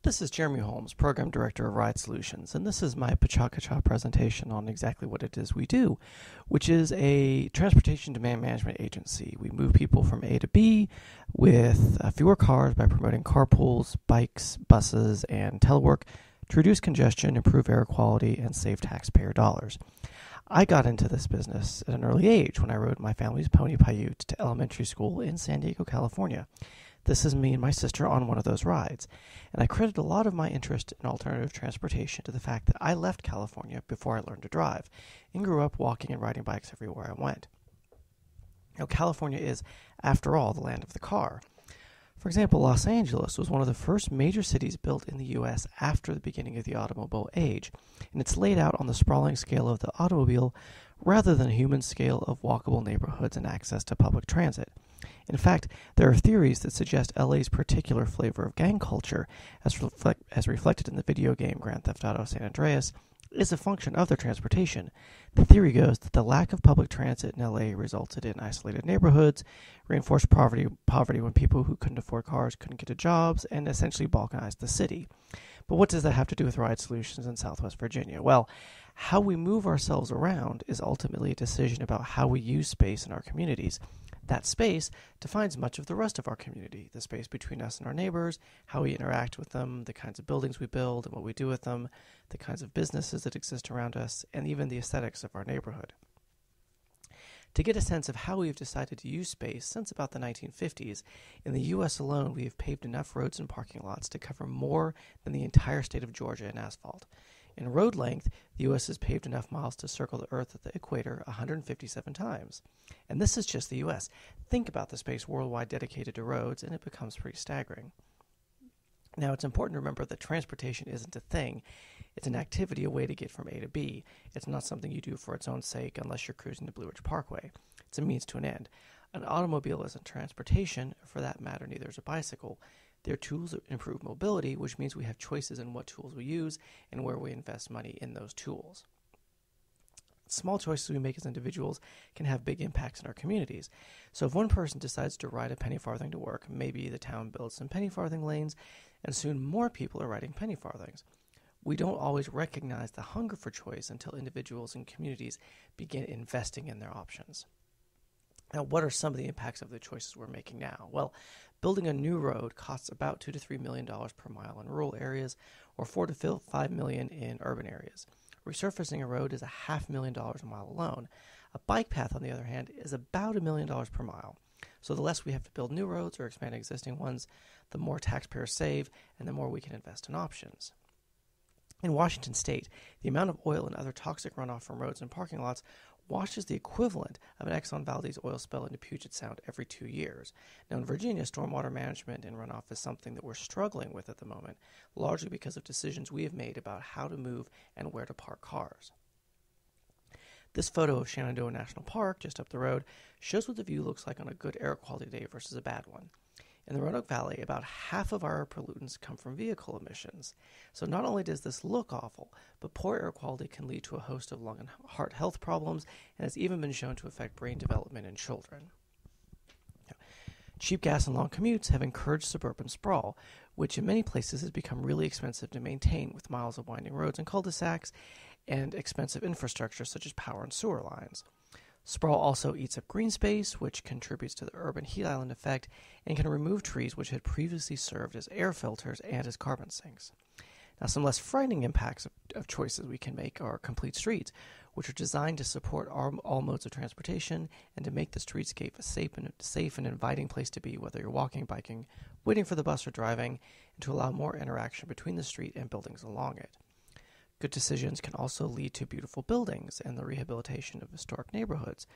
This is Jeremy Holmes, Program Director of Ride Solutions, and this is my Pecha Kucha presentation on exactly what it is we do, which is a transportation demand management agency. We move people from A to B with fewer cars by promoting carpools, bikes, buses, and telework to reduce congestion, improve air quality, and save taxpayer dollars. I got into this business at an early age when I rode my family's pony Paiute to elementary school in San Diego, California. This is me and my sister on one of those rides, and I credit a lot of my interest in alternative transportation to the fact that I left California before I learned to drive and grew up walking and riding bikes everywhere I went. Now, California is, after all, the land of the car. For example, Los Angeles was one of the first major cities built in the U.S. after the beginning of the automobile age, and it's laid out on the sprawling scale of the automobile rather than a human scale of walkable neighborhoods and access to public transit. In fact, there are theories that suggest LA's particular flavor of gang culture, as reflected in the video game Grand Theft Auto San Andreas, is a function of their transportation. The theory goes that the lack of public transit in LA resulted in isolated neighborhoods, reinforced poverty when people who couldn't afford cars couldn't get to jobs, and essentially balkanized the city. But what does that have to do with Ride Solutions in Southwest Virginia? Well, how we move ourselves around is ultimately a decision about how we use space in our communities. That space defines much of the rest of our community, the space between us and our neighbors, how we interact with them, the kinds of buildings we build and what we do with them, the kinds of businesses that exist around us, and even the aesthetics of our neighborhood. To get a sense of how we've decided to use space since about the 1950s, in the U.S. alone we have paved enough roads and parking lots to cover more than the entire state of Georgia in asphalt. In road length, the U.S. has paved enough miles to circle the Earth at the equator 157 times. And this is just the U.S. Think about the space worldwide dedicated to roads, and it becomes pretty staggering. Now, it's important to remember that transportation isn't a thing. It's an activity, a way to get from A to B. It's not something you do for its own sake unless you're cruising the Blue Ridge Parkway. It's a means to an end. An automobile isn't transportation. For that matter, neither is a bicycle. They're tools that improve mobility, which means we have choices in what tools we use and where we invest money in those tools. Small choices we make as individuals can have big impacts in our communities. So if one person decides to ride a penny farthing to work, maybe the town builds some penny farthing lanes, and soon more people are riding penny farthings. We don't always recognize the hunger for choice until individuals and communities begin investing in their options. Now, what are some of the impacts of the choices we're making now? Well, building a new road costs about $2 to $3 million per mile in rural areas, or $4 to $5 million in urban areas. Resurfacing a road is $500,000 a mile alone. A bike path, on the other hand, is about $1 million per mile. So the less we have to build new roads or expand existing ones, the more taxpayers save, and the more we can invest in options. In Washington state, the amount of oil and other toxic runoff from roads and parking lots washes the equivalent of an Exxon Valdez oil spill into Puget Sound every 2 years. Now, in Virginia, stormwater management and runoff is something that we're struggling with at the moment, largely because of decisions we have made about how to move and where to park cars. This photo of Shenandoah National Park, just up the road, shows what the view looks like on a good air quality day versus a bad one. In the Roanoke Valley, about half of our pollutants come from vehicle emissions. So not only does this look awful, but poor air quality can lead to a host of lung and heart health problems, and has even been shown to affect brain development in children. Cheap gas and long commutes have encouraged suburban sprawl, which in many places has become really expensive to maintain with miles of winding roads and cul-de-sacs and expensive infrastructure such as power and sewer lines. Sprawl also eats up green space, which contributes to the urban heat island effect and can remove trees which had previously served as air filters and as carbon sinks. Now, some less frightening impacts of choices we can make are complete streets, which are designed to support all modes of transportation and to make the streetscape a safe and inviting place to be, whether you're walking, biking, waiting for the bus, or driving, and to allow more interaction between the street and buildings along it. Good decisions can also lead to beautiful buildings and the rehabilitation of historic neighborhoods.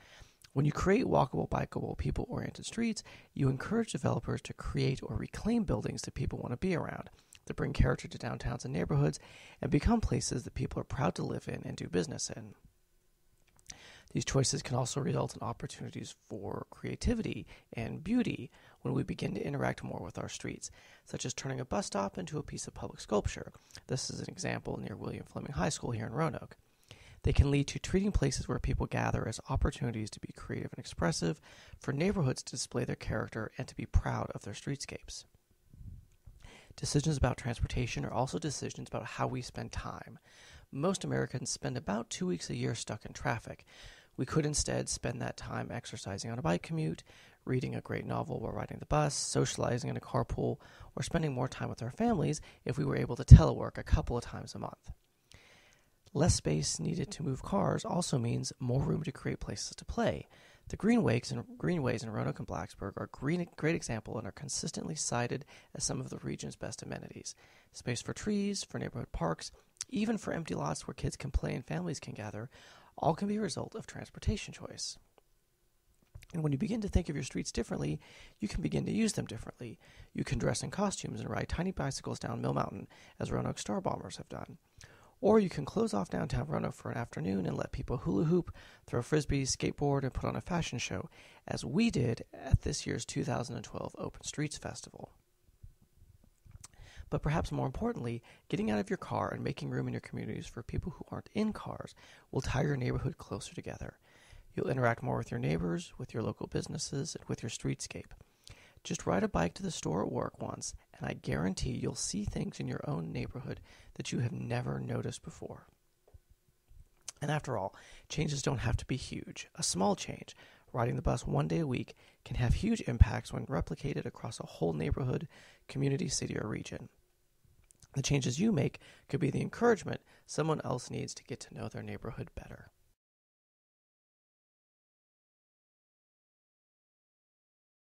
When you create walkable, bikeable, people-oriented streets, you encourage developers to create or reclaim buildings that people want to be around, that bring character to downtowns and neighborhoods, and become places that people are proud to live in and do business in. These choices can also result in opportunities for creativity and beauty when we begin to interact more with our streets, such as turning a bus stop into a piece of public sculpture. This is an example near William Fleming High School here in Roanoke. They can lead to treating places where people gather as opportunities to be creative and expressive, for neighborhoods to display their character and to be proud of their streetscapes. Decisions about transportation are also decisions about how we spend time. Most Americans spend about 2 weeks a year stuck in traffic. We could instead spend that time exercising on a bike commute, reading a great novel while riding the bus, socializing in a carpool, or spending more time with our families if we were able to telework a couple of times a month. Less space needed to move cars also means more room to create places to play. The greenways in Roanoke and Blacksburg are a great example and are consistently cited as some of the region's best amenities. Space for trees, for neighborhood parks, even for empty lots where kids can play and families can gather, all can be a result of transportation choice. And when you begin to think of your streets differently, you can begin to use them differently. You can dress in costumes and ride tiny bicycles down Mill Mountain, as Roanoke Star Bombers have done. Or you can close off downtown Roanoke for an afternoon and let people hula hoop, throw frisbees, skateboard, and put on a fashion show, as we did at this year's 2012 Open Streets Festival. But perhaps more importantly, getting out of your car and making room in your communities for people who aren't in cars will tie your neighborhood closer together. You'll interact more with your neighbors, with your local businesses, and with your streetscape. Just ride a bike to the store at work once, and I guarantee you'll see things in your own neighborhood that you have never noticed before. And after all, changes don't have to be huge. A small change, riding the bus one day a week, can have huge impacts when replicated across a whole neighborhood, community, city, or region. The changes you make could be the encouragement someone else needs to get to know their neighborhood better.